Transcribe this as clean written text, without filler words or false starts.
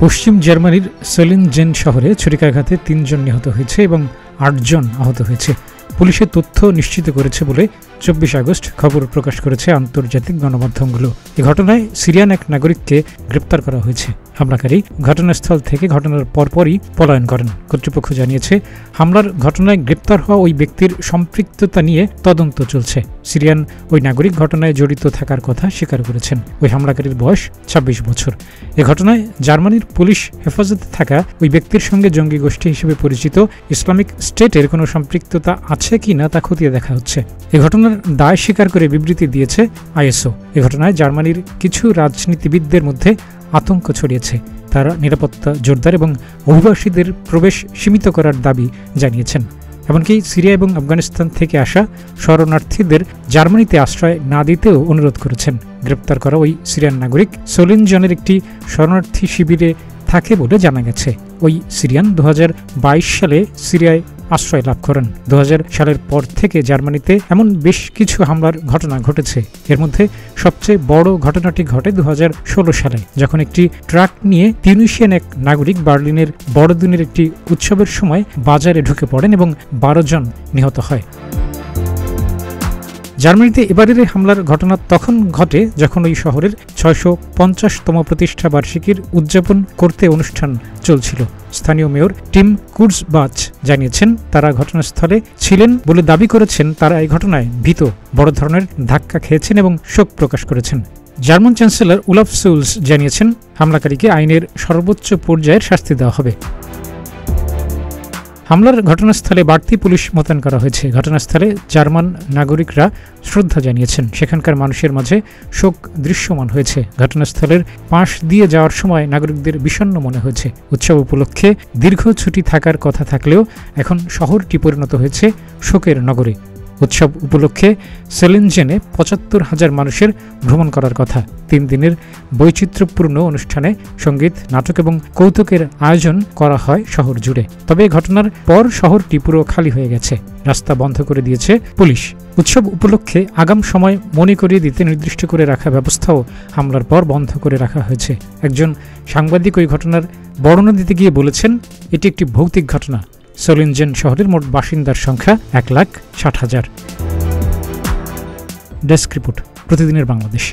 পশ্চিম জার্মানির সোলিনজেন শহরে ছুরিকাঘাতে ৩ জন নিহত হয়েছে এবং ৮ জন আহত হয়েছে। পুলিশের তথ্য নিশ্চিত করেছে বলে ২৪ আগস্ট খবর প্রকাশ করেছে আন্তর্জাতিক গণমাধ্যমগুলো। এ ঘটনায় সিরিয়ান এক নাগরিককে গ্রেপ্তার করা হয়েছে। হামলাকারী ঘটনাস্থল থেকে ঘটনার পরপরই পলায়ন করেন। কর্তৃপক্ষ জানিয়েছে, হামলার ঘটনায় গ্রেপ্তার হওয়া ওই ব্যক্তির সম্পৃক্ততা নিয়ে তদন্ত চলছে। সিরিয়ান ওই নাগরিক ঘটনায় জড়িত থাকার কথা স্বীকার করেছেন। ওই হামলাকারীর বয়স ২৬ বছর। এ ঘটনায় জার্মানির পুলিশ হেফাজতে থাকা ওই ব্যক্তির সঙ্গে জঙ্গি গোষ্ঠী হিসেবে পরিচিত ইসলামিক স্টেটের কোনো সম্পৃক্ততা আছে কিনা তা খতিয়ে দেখা হচ্ছে। এ ঘটনার দায় স্বীকার করে বিবৃতি দিয়েছে আইএসও। এ ঘটনায় জার্মানির কিছু রাজনীতিবিদদের মধ্যে আতঙ্ক ছড়িয়েছে। তারা নিরাপত্তা জোরদার এবং অভিবাসীদের প্রবেশ সীমিত করার দাবি জানিয়েছেন। এমনকি সিরিয়া এবং আফগানিস্তান থেকে আসা শরণার্থীদের জার্মানিতে আশ্রয় না দিতেও অনুরোধ করেছেন। গ্রেপ্তার করা ওই সিরিয়ান নাগরিক সোলিনজনের একটি শরণার্থী শিবিরে থাকে বলে জানা গেছে। ওই সিরিয়ান ২০২২ সালে সিরিয়ায় আশ্রয় লাভ করেন। ২০০০ সালের পর থেকে জার্মানিতে এমন বেশ কিছু হামলার ঘটনা ঘটেছে। এর মধ্যে সবচেয়ে বড় ঘটনাটি ঘটে ২০১৬ সালে, যখন একটি ট্রাক নিয়ে তিউনিসিয়ান এক নাগরিক বার্লিনের বড়দিনের একটি উৎসবের সময় বাজারে ঢুকে পড়েন এবং ১২ জন নিহত হয়। জার্মানিতে এবারের হামলার ঘটনা তখন ঘটে যখন ওই শহরের ৬৫০তম প্রতিষ্ঠা বার্ষিকীর উদযাপন করতে অনুষ্ঠান চলছিল। স্থানীয় মেয়র টিম কুর্জবাচ জানিয়েছেন, তারা ঘটনাস্থলে ছিলেন বলে দাবি করেছেন। তারা এই ঘটনায় ভীত, বড় ধরনের ধাক্কা খেয়েছেন এবং শোক প্রকাশ করেছেন। জার্মান চ্যান্সেলর ওলাফ সুলস জানিয়েছেন, হামলাকারীকে আইনের সর্বোচ্চ পর্যায়ের শাস্তি দেওয়া হবে। হামলার ঘটনাস্থলে বাড়তি পুলিশ মোতায়েন করা হয়েছে। ঘটনাস্থলে জার্মান নাগরিকরা শ্রদ্ধা জানিয়েছেন। সেখানকার মানুষের মাঝে শোক দৃশ্যমান হয়েছে। ঘটনাস্থলের পাশ দিয়ে যাওয়ার সময় নাগরিকদের বিষণ্ণ মনে হয়েছে। উৎসব উপলক্ষে দীর্ঘ ছুটি থাকার কথা থাকলেও এখন শহরটি পরিণত হয়েছে শোকের নগরে। উৎসব উপলক্ষে সোলিনজেনে ৭৫,০০০ মানুষের ভ্রমণ করার কথা। ৩ দিনের বৈচিত্র্যপূর্ণ অনুষ্ঠানে সঙ্গীত, নাটক এবং কৌতুকের আয়োজন করা হয় শহর জুড়ে। তবে ঘটনার পর শহরটি পুরো খালি হয়ে গেছে। রাস্তা বন্ধ করে দিয়েছে পুলিশ। উৎসব উপলক্ষে আগাম সময় মনে করিয়ে দিতে নির্দিষ্ট করে রাখা ব্যবস্থাও হামলার পর বন্ধ করে রাখা হয়েছে। একজন সাংবাদিক ওই ঘটনার বর্ণনা দিতে গিয়ে বলেছেন, এটি একটি ভৌতিক ঘটনা। সোলিনজেন শহরের মোট বাসিন্দার সংখ্যা ১,৬০,০০০। ডেস্ক রিপোর্ট, প্রতিদিনের বাংলাদেশ।